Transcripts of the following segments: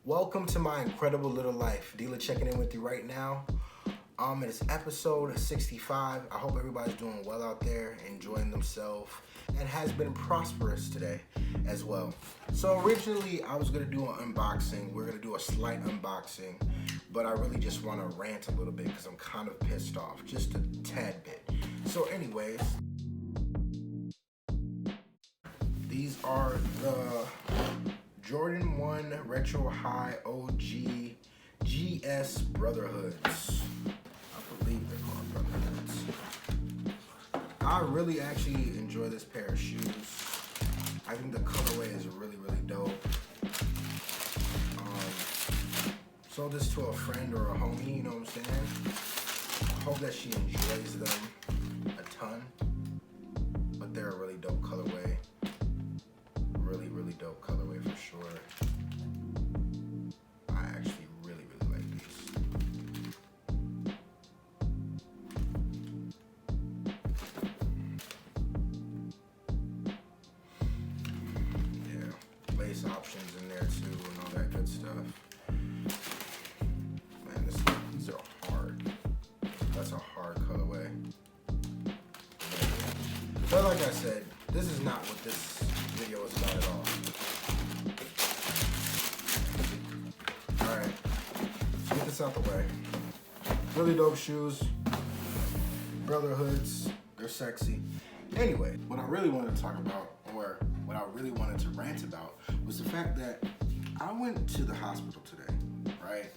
Welcome to my incredible little life. Dealer checking in with you right now. It's episode 65. I hope everybody's doing well out there, enjoying themselves, and has been prosperous today as well. So originally I was gonna do an unboxing. We're gonna do a slight unboxing, but I really just want to rant a little bit because I'm kind of pissed off, just a tad bit. So anyways, these are the Jordan 1 Retro High OG GS Brotherhoods. I believe they're called Brotherhoods. I really actually enjoy this pair of shoes. I think the colorway is really dope. Sold this to a friend or a homie, you know what I'm saying? I hope that she enjoys them a ton. But they're a really dope colorway. Really dope colorway for sure. I actually really like these. Yeah, lace options in there too and all that good stuff. Man, these are hard. That's a hard colorway. But like I said, this is not what this video is about at all. Alright, get this out the way. Really dope shoes. Brotherhoods, they're sexy. Anyway, what I really wanted to talk about, or what I really wanted to rant about, was the fact that I went to the hospital today, right?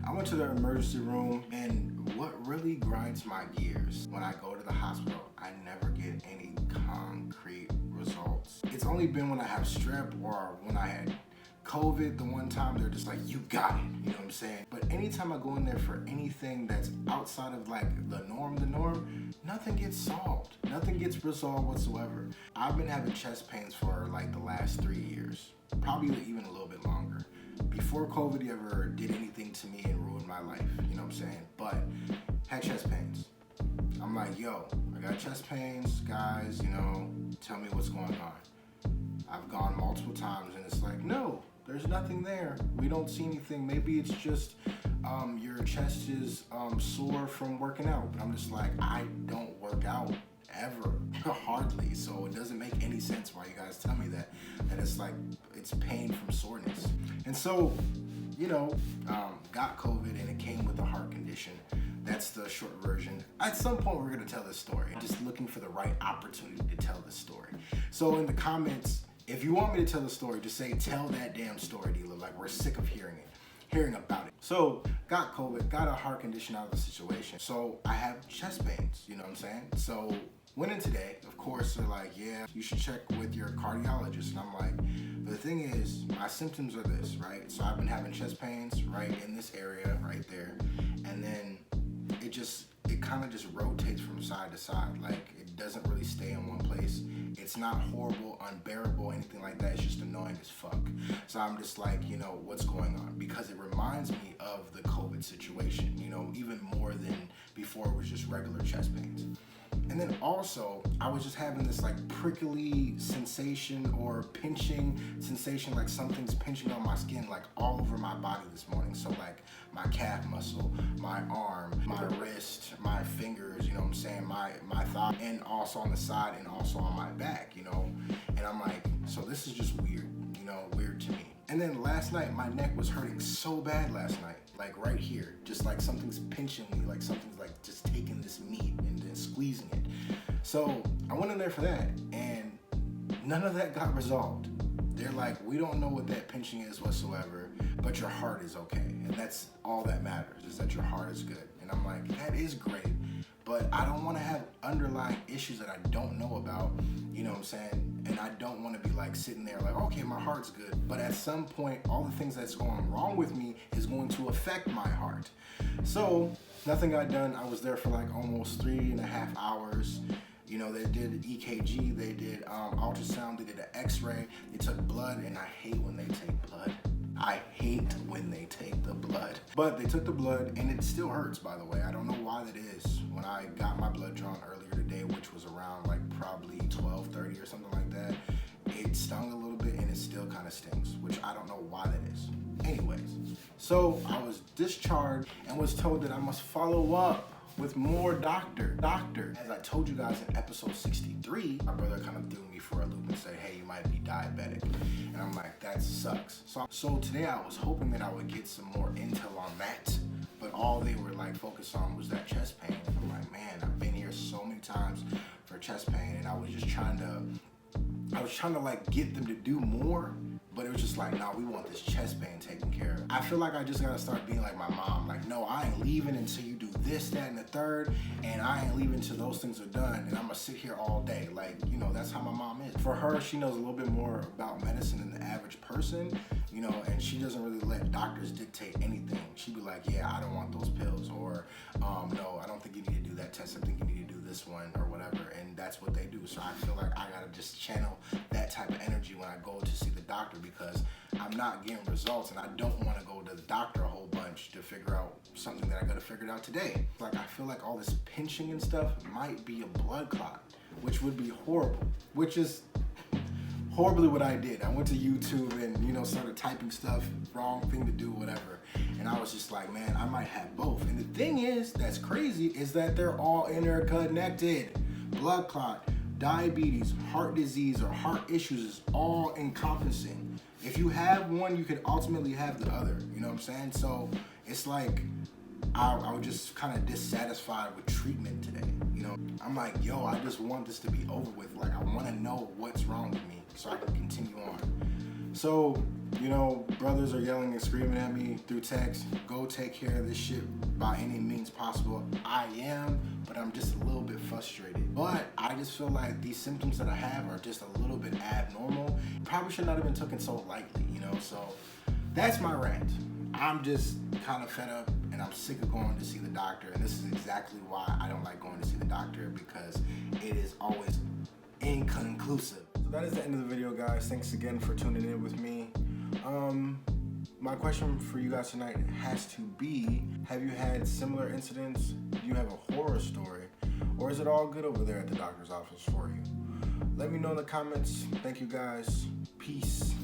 I went to the emergency room, and what really grinds my gears when I go to the hospital, I never get any concrete results. It's only been when I have strep or when I had COVID the one time, they're just like, you got it, you know what I'm saying? But anytime I go in there for anything that's outside of like the norm, nothing gets solved. Nothing gets resolved whatsoever. I've been having chest pains for like the last 3 years, probably even a little bit longer. Before COVID ever did anything to me and ruined my life, you know what I'm saying? But had chest pains. I'm like, yo, I got chest pains, guys, you know, tell me what's going on. I've gone multiple times and it's like, no, there's nothing there. We don't see anything. Maybe it's just your chest is sore from working out. But I'm just like, I don't work out ever, hardly. So it doesn't make any sense why you guys tell me that it's like, it's pain from soreness. And so, you know, got COVID and it came with a heart condition. That's the short version. At some point, we're gonna tell this story. I'm just looking for the right opportunity to tell this story. So in the comments, if you want me to tell the story, just say, tell that damn story, dealer. Like, we're sick of hearing about it. So got COVID, got a heart condition out of the situation. So I have chest pains, you know what I'm saying? So went in today, of course, they're like, yeah, you should check with your cardiologist. And I'm like, but the thing is, my symptoms are this, right? So I've been having chest pains right in this area, right there. And then it kind of just rotates from side to side. Like, it doesn't really stay in one place. It's not horrible, unbearable, anything like that. It's just annoying as fuck. So I'm just like, you know, what's going on? Because it reminds me of the COVID situation, you know, even more than before it was just regular chest pains. And then also, I was just having this like prickly sensation or pinching sensation, like something's pinching on my skin, like all over my body this morning. So like my calf muscle, my arm, my wrist, my fingers, you know what I'm saying, my thigh, and also on the side and also on my back, you know. And I'm like, so this is just weird, you know, weird to me. And then last night, my neck was hurting so bad last night, like right here, just like something's pinching me, like something's like just taking this meat and then squeezing it. So I went in there for that, and none of that got resolved. They're like, we don't know what that pinching is whatsoever, but your heart is okay. And that's all that matters, is that your heart is good. And I'm like, that is great, but I don't want to have underlying issues that I don't know about, you know what I'm saying? And I don't want to be like sitting there like, okay, my heart's good. But at some point, all the things that's going wrong with me is going to affect my heart. So nothing got done. I was there for like almost 3.5 hours. You know, they did EKG, they did ultrasound, they did an x-ray, they took blood, and I hate when they take blood. I hate when they take the blood. But they took the blood, and it still hurts, by the way. I don't know why that is. When I got my blood drawn earlier today, which was around like probably 12:30 or something like that, it stung a little bit, and it still kind of stings, which I don't know why that is. Anyways, So I was discharged and was told that I must follow up with more doctor. As I told you guys in episode 63, my brother kind of threw me for a loop and said, hey, you might be diabetic. And I'm like, that sucks. So today I was hoping that I would get some more intel on that, but all they were like focused on was that chest pain. I'm like, man, I've been here so many times for chest pain, and I was trying to like get them to do more, but it was just like, nah, we want this chest pain taken care of. I feel like I just gotta start being like my mom. Like, no, I ain't leaving until you do this, that, and the third, and I ain't leaving until those things are done, and I'm gonna sit here all day. Like, you know, that's how my mom is. For her, she knows a little bit more about medicine than the average person, you know, and she doesn't really let doctors dictate anything. She'd be like, yeah, I don't want those pills, or no, I don't think you need to do that test, I think you need to do this one, or whatever, and that's what they do. So I feel like I gotta just channel that type of energy when I go to see the doctor, because I'm not getting results, and I don't want to go to the doctor a whole bunch to figure out something that I gotta figure out today. Like, I feel like all this pinching and stuff might be a blood clot, which would be horrible, which is horribly what I did. I went to YouTube and, you know, started typing stuff, wrong thing to do, whatever. And I was just like, man, I might have both. And the thing is, that's crazy, is that they're all interconnected. Blood clot, diabetes, heart disease, or heart issues is all encompassing. If you have one, you could ultimately have the other. You know what I'm saying? So it's like, I was just kind of dissatisfied with treatment today. You know, I'm like, yo, I just want this to be over with. Like, I want to know what's wrong with me so I can continue on. So, you know, brothers are yelling and screaming at me through text, go take care of this shit by any means possible. I am, but I'm just a little bit frustrated. But I just feel like these symptoms that I have are just a little bit abnormal. Probably should not have been taken so lightly, you know? So that's my rant. I'm just kind of fed up, and I'm sick of going to see the doctor. And this is exactly why I don't like going to see the doctor, because it is always inconclusive. So that is the end of the video, guys. Thanks again for tuning in with me. My question for you guys tonight has to be, have you had similar incidents? Do you have a horror story? Or is it all good over there at the doctor's office for you? Let me know in the comments. Thank you, guys. Peace.